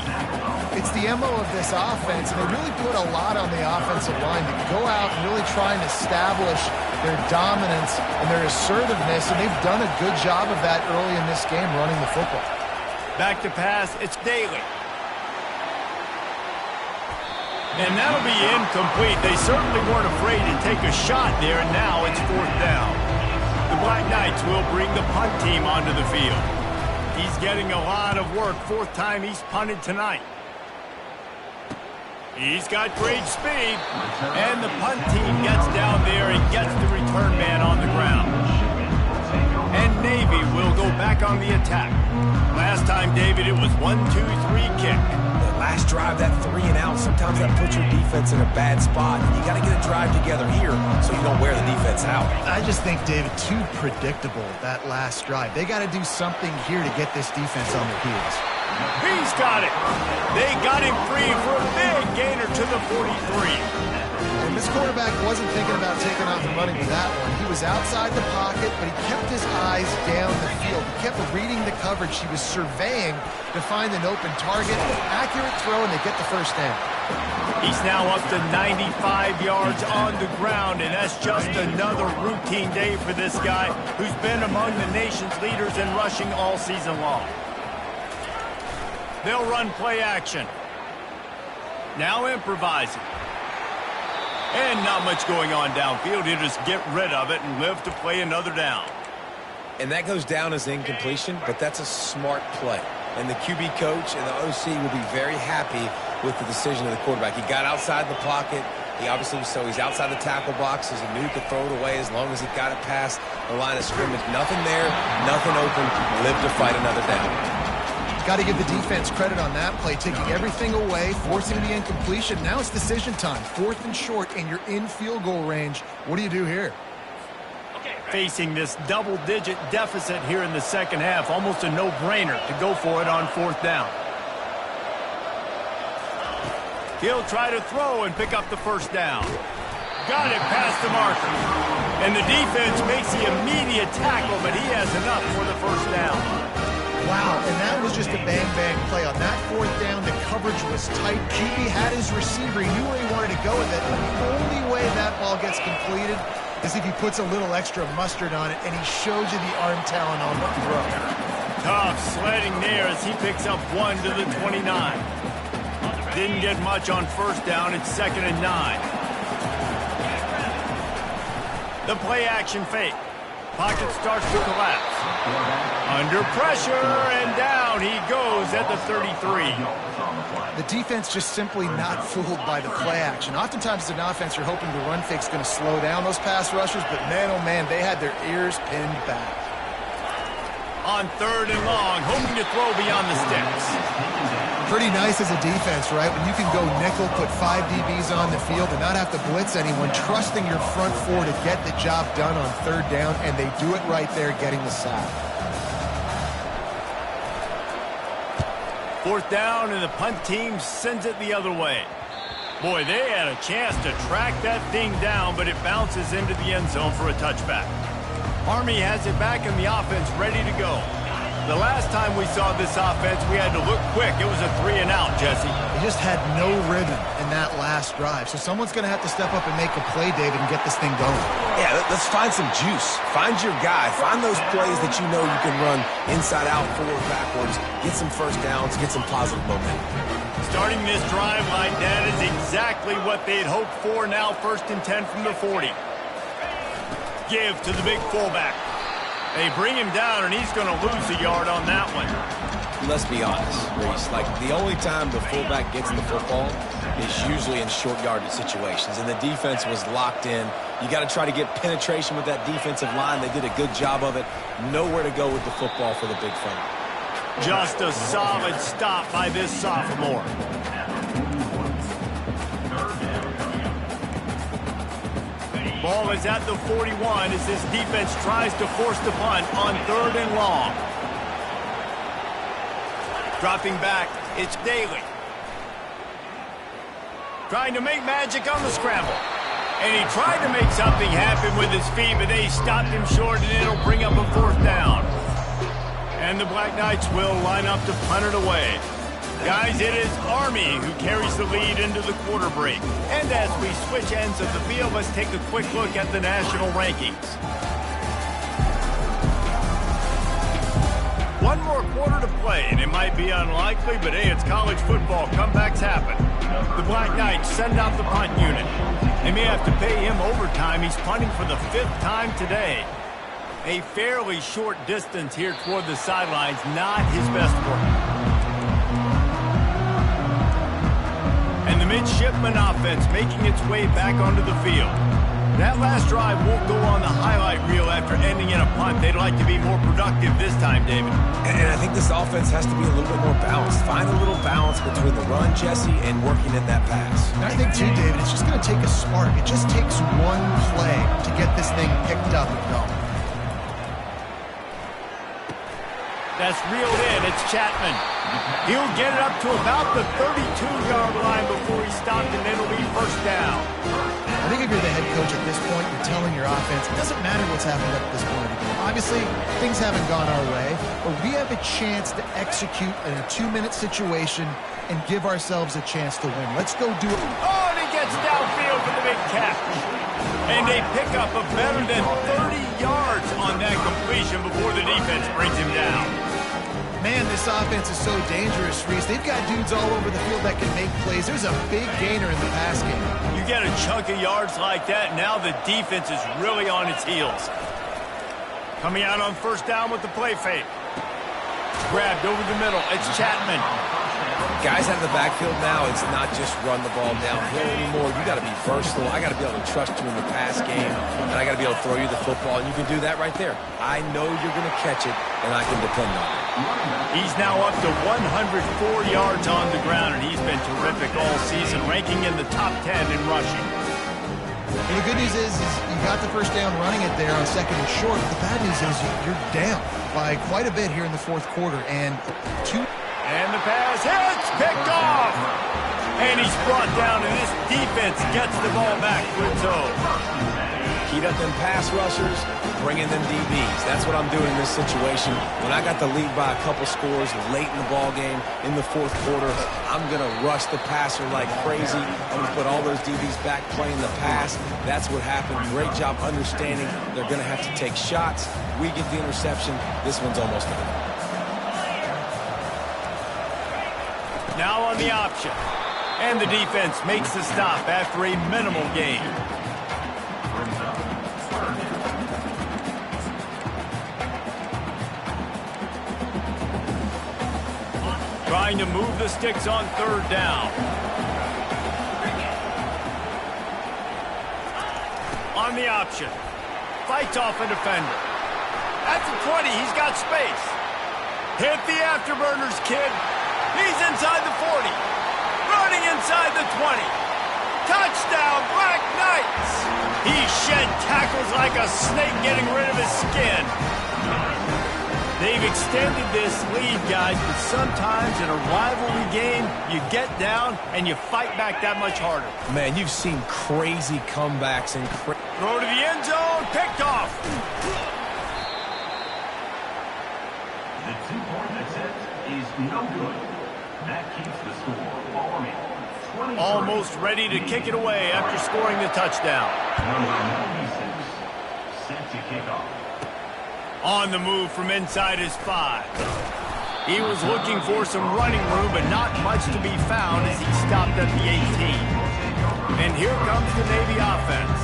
It's the MO of this offense, and they really put a lot on the offensive line to go out and really try and establish their dominance and their assertiveness, and they've done a good job of that early in this game running the football. Back to pass, it's Daly. And that'll be incomplete. They certainly weren't afraid to take a shot there, and now it's 4th down. The Black Knights will bring the punt team onto the field. He's getting a lot of work. 4th time he's punted tonight. He's got great speed. And the punt team gets down there and gets the return man on the ground. And Navy will go back on the attack. Last time, David, it was 1-2-3 kick. Last drive, that 3 and out, sometimes that puts your defense in a bad spot. You got to get a drive together here so you don't wear the defense out. I just think, David, too predictable, that last drive. They got to do something here to get this defense on their heels. He's got it. They got him free for a big gainer to the 43. And this quarterback wasn't thinking about taking off and running with that one. He was outside the pocket, but he kept his eyes down the field. He kept reading the coverage. He was surveying to find an open target. Accurate throw, and they get the 1st down. He's now up to 95 yards on the ground, and that's just another routine day for this guy who's been among the nation's leaders in rushing all season long. They'll run play action. Now improvising. And not much going on downfield. He'll just get rid of it and live to play another down. And that goes down as incompletion, but that's a smart play. And the QB coach and the OC will be very happy with the decision of the quarterback. He got outside the pocket. He obviously, so he's outside the tackle box, as he knew he could throw it away as long as he got it past the line of scrimmage. Nothing there, nothing open, live to fight another down. Got to give the defense credit on that play, taking everything away, forcing the incompletion. Now it's decision time. 4th and short, and you're in field goal range. What do you do here? Facing this double-digit deficit here in the second half, almost a no-brainer to go for it on 4th down. He'll try to throw and pick up the first down. Got it past the marker. And the defense makes the immediate tackle, but he has enough for the first down. Wow, and that was just a bang-bang play. On that 4th down, the coverage was tight. QB had his receiver. He knew where he wanted to go with it. But the only way that ball gets completed is if he puts a little extra mustard on it, and he shows you the arm talent on the throw. Tough sledding there as he picks up 1 to the 29. Didn't get much on first down. It's 2nd and 9. The play-action fake. Pocket starts to collapse. Under pressure, and down he goes at the 33. The defense just simply not fooled by the play action. Oftentimes as an offense, you're hoping the run fake's going to slow down those pass rushers, but man, oh man, they had their ears pinned back. On 3rd and long, hoping to throw beyond the sticks. Pretty nice as a defense, right? When you can go nickel, put 5 DBs on the field and not have to blitz anyone, trusting your front 4 to get the job done on 3rd down, and they do it right there, getting the sack. 4th down, and the punt team sends it the other way. Boy, they had a chance to track that thing down, but it bounces into the end zone for a touchback. Army has it back in the offense, ready to go. The last time we saw this offense, we had to look quick. It was a 3 and out, Jesse. They just had no rhythm in that last drive. So someone's going to have to step up and make a play, David, and get this thing going. Yeah, let's find some juice. Find your guy. Find those plays that you know you can run inside out, forward, backwards. Get some first downs. Get some positive momentum. Starting this drive like that is exactly what they'd hoped for. Now 1st and 10 from the 40. Give to the big fullback. They bring him down, and he's going to lose a yard on that one. Let's be honest, Reese. Like, the only time the fullback gets the football is usually in short yardage situations, and the defense was locked in. You got to try to get penetration with that defensive line. They did a good job of it. Nowhere to go with the football for the big fella. Just a solid stop by this sophomore. Ball is at the 41 as this defense tries to force the punt on 3rd and long. Dropping back, it's Daly. Trying to make magic on the scramble. And he tried to make something happen with his feet, but they stopped him short, and it'll bring up a 4th down. And the Black Knights will line up to punt it away. Guys, it is Army who carries the lead into the quarter break. And as we switch ends of the field, let's take a quick look at the national rankings. 1 more quarter to play, and it might be unlikely, but hey, it's college football. Comebacks happen. The Black Knights send out the punt unit. They may have to pay him overtime. He's punting for the 5th time today. A fairly short distance here toward the sidelines, not his best work. And the midshipman offense making its way back onto the field. That last drive won't go on the highlight reel after ending in a punt. They'd like to be more productive this time, David. And I think this offense has to be a little bit more balanced. Find a little balance between the run, Jesse, and working in that pass. And I think, too, David, it's just going to take a spark. It just takes one play to get this thing picked up and going. That's reeled in. It's Chapman. He'll get it up to about the 32-yard line before he stopped, and it'll be 1st down. I think if you're the head coach at this point, you're telling your offense, it doesn't matter what's happened up to this point of the game. Obviously, things haven't gone our way, but we have a chance to execute in a 2-minute situation and give ourselves a chance to win. Let's go do it. Oh, and he gets downfield for the big catch. And they pick up a better than 30 yards on that completion before the defense brings him down. Man, this offense is so dangerous, Reese. They've got dudes all over the field that can make plays. There's a big gainer in the pass game. You get a chunk of yards like that, now the defense is really on its heels. Coming out on 1st down with the play fake. Grabbed over the middle. It's Chapman. Guys out of the backfield now, it's not just run the ball downhill anymore. You got to be versatile. I got to be able to trust you in the pass game, and I got to be able to throw you the football, and you can do that right there. I know you're going to catch it, and I can depend on it. He's now up to 104 yards on the ground, and he's been terrific all season, ranking in the top 10 in rushing. And the good news is you got the first down running it there on second and short. But the bad news is you're down by quite a bit here in the fourth quarter. And the pass hits, picked off. And he's brought down, and this defense gets the ball back to its own. Heat up them pass rushers, bring in them DBs. That's what I'm doing in this situation. When I got the lead by a couple scores late in the ball game, in the fourth quarter, I'm going to rush the passer like crazy. I'm going to put all those DBs back playing the pass. That's what happened. Great job understanding they're going to have to take shots. We get the interception. This one's almost done. Now on the option. And the defense makes the stop after a minimal gain. Trying to move the sticks on third down. On the option. Fights off a defender. At the 20, he's got space. Hit the afterburners, kid. He's inside the 40. Running inside the 20. Touchdown, Black Knights. He shed tackles like a snake, getting rid of his skin. They've extended this lead, guys, but sometimes in a rivalry game, you get down and you fight back that much harder. Man, you've seen crazy comebacks and throw to the end zone, picked off. The 2-point attempt is no good. That keeps the score. Army 20. Almost ready to kick it away after scoring the touchdown. Number 96, set to kick off. On the move from inside his 5. He was looking for some running room, but not much to be found as he stopped at the 18. And here comes the Navy offense.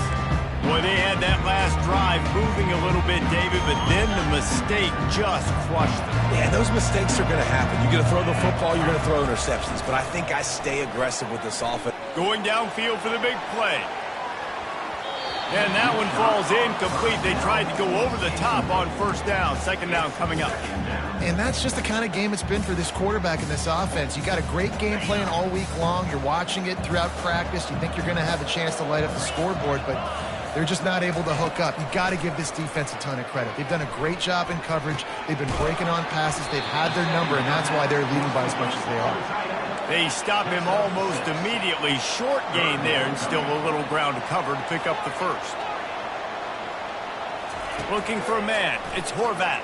Boy, they had that last drive moving a little bit, David, but then the mistake just crushed them. Yeah, those mistakes are going to happen. You're going to throw the football, you're going to throw interceptions. But I think I stay aggressive with this offense. Going downfield for the big play. And that one falls incomplete. They tried to go over the top on first down. Second down coming up. And that's just the kind of game it's been for this quarterback in this offense. You got a great game plan all week long. You're watching it throughout practice. You think you're going to have a chance to light up the scoreboard, but they're just not able to hook up. You got to give this defense a ton of credit. They've done a great job in coverage. They've been breaking on passes. They've had their number, and that's why they're leading by as much as they are. They stop him almost immediately. Short gain there, and still a little ground to cover to pick up the first. Looking for a man. It's Horvath.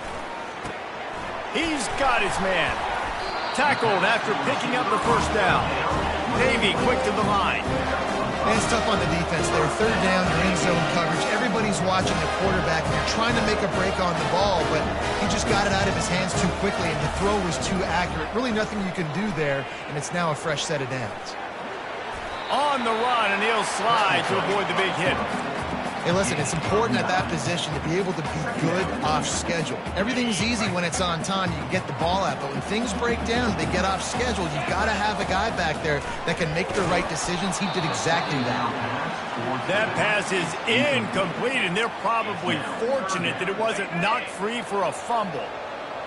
He's got his man. Tackled after picking up the first down. Navy quick to the line. And it's tough on the defense there. Third down, green zone coverage. Everybody's watching the quarterback, and they're trying to make a break on the ball, but he just got it out of his hands too quickly, and the throw was too accurate. Really nothing you can do there, and it's now a fresh set of downs. On the run, and he'll slide to avoid the big hit. Hey, listen, it's important at that position to be able to be good off schedule. Everything's easy when it's on time. You can get the ball out, but when things break down, they get off schedule. You've got to have a guy back there that can make the right decisions. He did exactly that. That pass is incomplete, and they're probably fortunate that it wasn't knocked free for a fumble.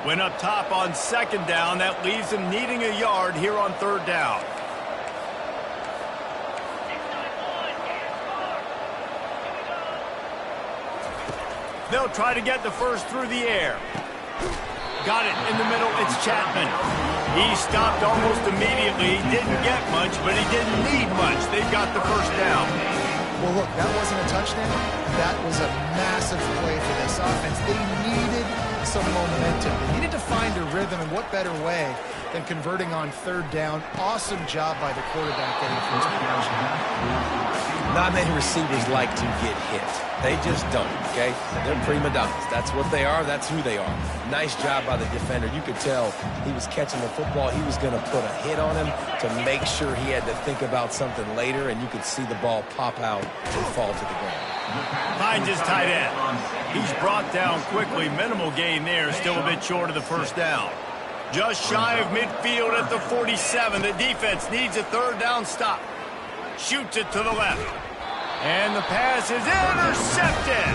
Went up top on second down. That leaves them needing a yard here on third down. They'll try to get the first through the air. Got it in the middle. It's Chapman. He stopped almost immediately. He didn't get much, but he didn't need much. They've got the first down. Well, look, that wasn't a touchdown. That was a massive play for this offense. They needed some momentum. They needed to find a rhythm, and what better way than converting on third down. Awesome job by the quarterback getting first possession. Not many receivers like to get hit. They just don't, okay? They're prima donnas. That's what they are. That's who they are. Nice job by the defender. You could tell he was catching the football. He was going to put a hit on him to make sure he had to think about something later, and you could see the ball pop out and fall to the ground. Finds his tight end. He's brought down quickly. Minimal gain there. Still a bit short of the first down. Just shy of midfield at the 47. The defense needs a third down stop. Shoots it to the left. And the pass is intercepted.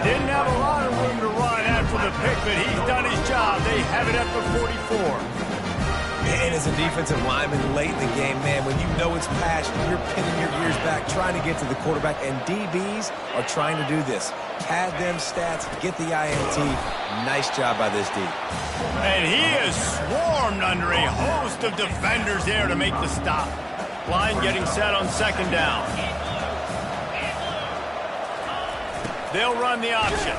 Didn't have a lot of room to run after the pick, but he's done his job. They have it at the 44. And as a defensive lineman late in the game, man, when you know it's passion, you're pinning your ears back, trying to get to the quarterback, and DBs are trying to do this. Pad them stats, get the INT. Nice job by this D. And he is swarmed under a host of defenders there to make the stop. Line getting set on second down. They'll run the option.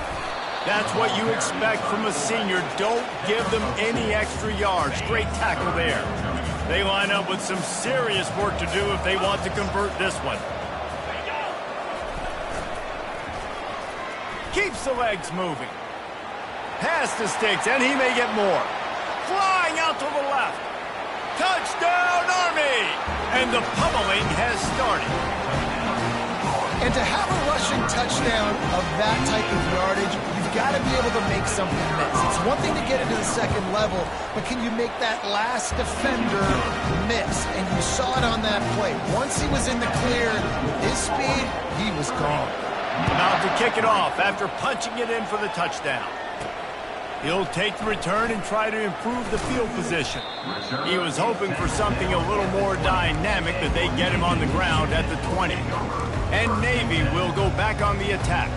That's what you expect from a senior. Don't give them any extra yards. Great tackle there. They line up with some serious work to do if they want to convert this one. Keeps the legs moving. Pass the sticks, and he may get more. Flying out to the left. Touchdown, Army! And the pummeling has started. And to have a rushing touchdown of that type of yardage, you've got to be able to make something miss. It's one thing to get into the second level, but can you make that last defender miss? And you saw it on that play. Once he was in the clear, with his speed, he was gone. About to kick it off after punching it in for the touchdown. He'll take the return and try to improve the field position. He was hoping for something a little more dynamic, that they get him on the ground at the 20. And Navy will go back on the attack.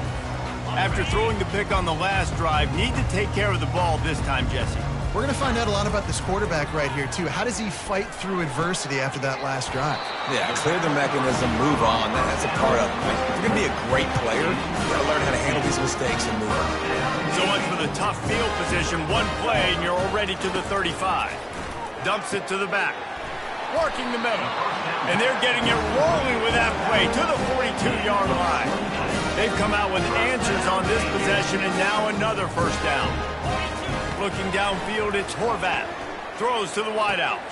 After throwing the pick on the last drive, need to take care of the ball this time, Jesse. We're going to find out a lot about this quarterback right here, too. How does he fight through adversity after that last drive? Yeah, clear the mechanism, move on. That's a part of it. If you're going to be a great player, you've got to learn how to handle these mistakes and move on. So much for the tough field position. One play, and you're already to the 35. Dumps it to the back. Working the middle. And they're getting it rolling with that play to the 42-yard line. They've come out with answers on this possession, and now another first down. Looking downfield, it's Horvath. Throws to the wideout.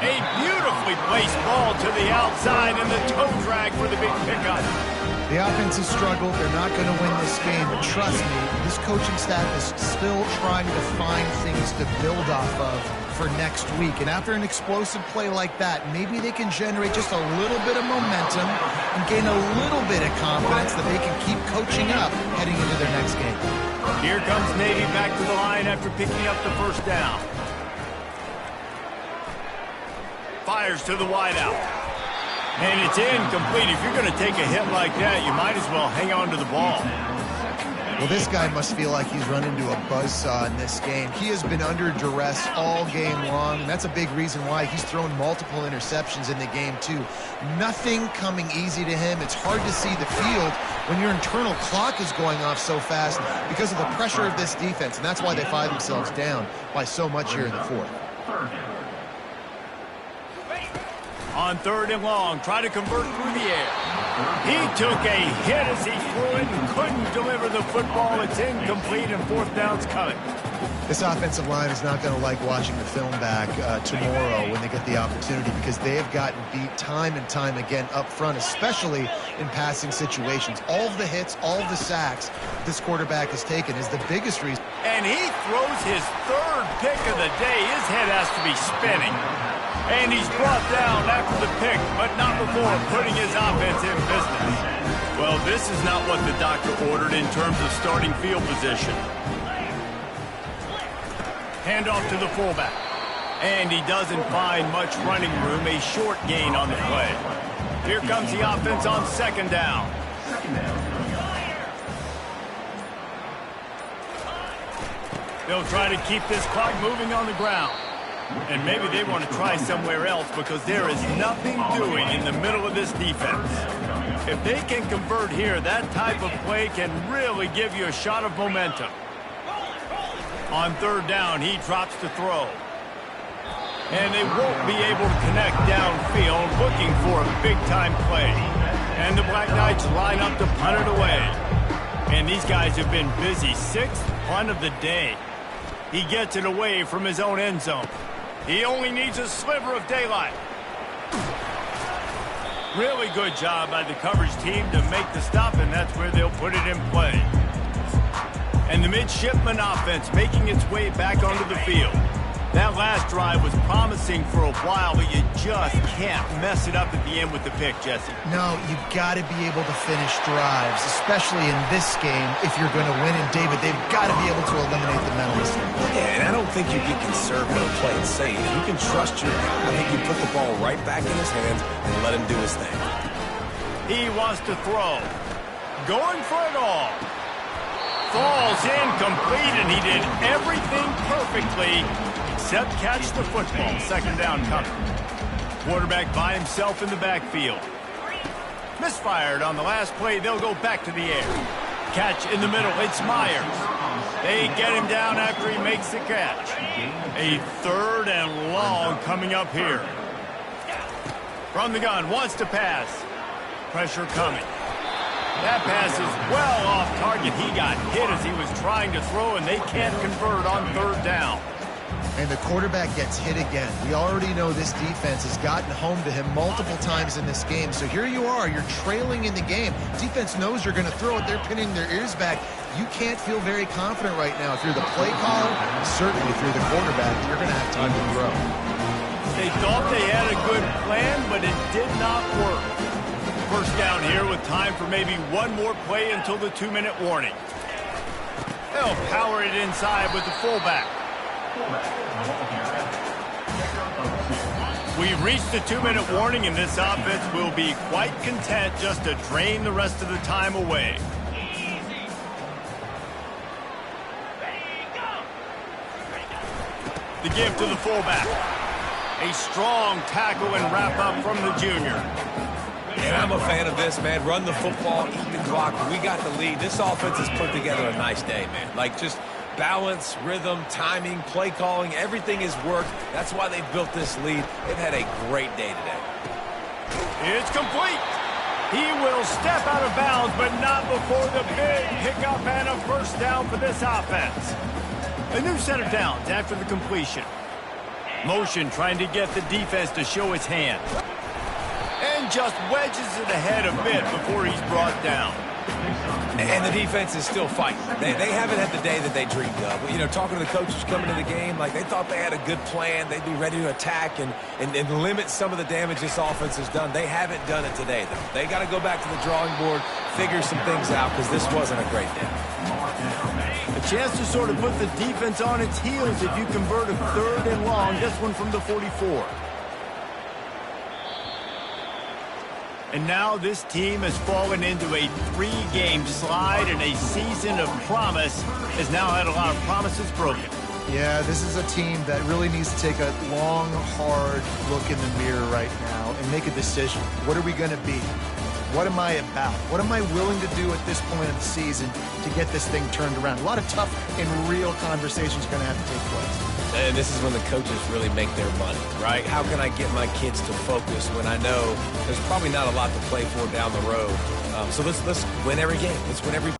A beautifully placed ball to the outside, and the toe drag for the big pickup. The offense has struggled. They're not going to win this game, but trust me, this coaching staff is still trying to find things to build off of for next week. And after an explosive play like that, maybe they can generate just a little bit of momentum and gain a little bit of confidence that they can keep coaching up heading into their next game. Here comes Navy back to the line after picking up the first down. Fires to the wideout. And it's incomplete. If you're going to take a hit like that, you might as well hang on to the ball. Well, this guy must feel like he's run into a buzzsaw in this game. He has been under duress all game long, and that's a big reason why he's thrown multiple interceptions in the game, too. Nothing coming easy to him. It's hard to see the field when your internal clock is going off so fast because of the pressure of this defense, and that's why they find themselves down by so much here in the fourth. On third and long, try to convert through the air. He took a hit as he threw it and couldn't deliver the football. It's incomplete, and fourth down's coming. This offensive line is not going to like watching the film back tomorrow when they get the opportunity, because they have gotten beat time and time again up front, especially in passing situations. All of the hits, all of the sacks this quarterback has taken is the biggest reason. And he throws his third pick of the day. His head has to be spinning. And he's brought down after the pick, but not before putting his offense in business. Well, this is not what the doctor ordered in terms of starting field position. Handoff to the fullback. And he doesn't find much running room. A short gain on the play. Here comes the offense on second down. They'll try to keep this clock moving on the ground. And maybe they want to try somewhere else, because there is nothing doing in the middle of this defense. If they can convert here, that type of play can really give you a shot of momentum. On third down, he drops to throw. And they won't be able to connect downfield, looking for a big-time play. And the Black Knights line up to punt it away. And these guys have been busy. Sixth punt of the day. He gets it away from his own end zone. He only needs a sliver of daylight. Really good job by the coverage team to make the stop, and that's where they'll put it in play. And the midshipman offense making its way back onto the field. That last drive was promising for a while, but you just can't mess it up at the end with the pick, Jesse. No, you've got to be able to finish drives, especially in this game if you're going to win. And, David, they've got to be able to eliminate the mental mistake. Yeah, and I don't think you get conservative and play it safe. You can trust your guy. I think you put the ball right back in his hands and let him do his thing. He wants to throw. Going for it all. Falls incomplete, and he did everything perfectly except catch the football. Second down coming. Quarterback by himself in the backfield. Misfired on the last play. They'll go back to the air. Catch in the middle. It's Myers. They get him down after he makes the catch. A 3rd and long coming up here. From the gun, wants to pass. Pressure coming. That pass is well off target. He got hit as he was trying to throw, and they can't convert on 3rd down. And the quarterback gets hit again. We already know this defense has gotten home to him multiple times in this game. So here you are. You're trailing in the game. Defense knows you're going to throw it. They're pinning their ears back. You can't feel very confident right now. If you're the play caller, certainly if you're the quarterback, you're going to have time to throw. They thought they had a good plan, but it did not work. First down here with time for maybe one more play until the 2-minute warning. They'll power it inside with the fullback. We've reached the 2-minute warning, and this offense will be quite content just to drain the rest of the time away. The give to the fullback. A strong tackle and wrap up from the junior. And I'm a fan of this, man. Run the football, eat the clock. We got the lead. This offense has put together a nice day, man. Like, just balance, rhythm, timing, play calling, everything has worked. That's why they built this lead. They've had a great day today. It's complete. He will step out of bounds, but not before the big pickup and a first down for this offense. A new set of downs after the completion. Motion trying to get the defense to show its hand. And just wedges it ahead a bit before he's brought down. And the defense is still fighting. They haven't had the day that they dreamed of. You know, talking to the coaches coming to the game, like they thought they had a good plan. They'd be ready to attack and limit some of the damage this offense has done. They haven't done it today, though. They got to go back to the drawing board, figure some things out, because this wasn't a great day. A chance to sort of put the defense on its heels if you convert a 3rd and long. This one from the 44. And now this team has fallen into a 3-game slide, and a season of promise has now had a lot of promises broken. Yeah, this is a team that really needs to take a long, hard look in the mirror right now and make a decision. What are we going to be? What am I about? What am I willing to do at this point of the season to get this thing turned around? A lot of tough and real conversations are going to have to take place. And this is when the coaches really make their money, right? How can I get my kids to focus when I know there's probably not a lot to play for down the road? So let's win every game. Let's win every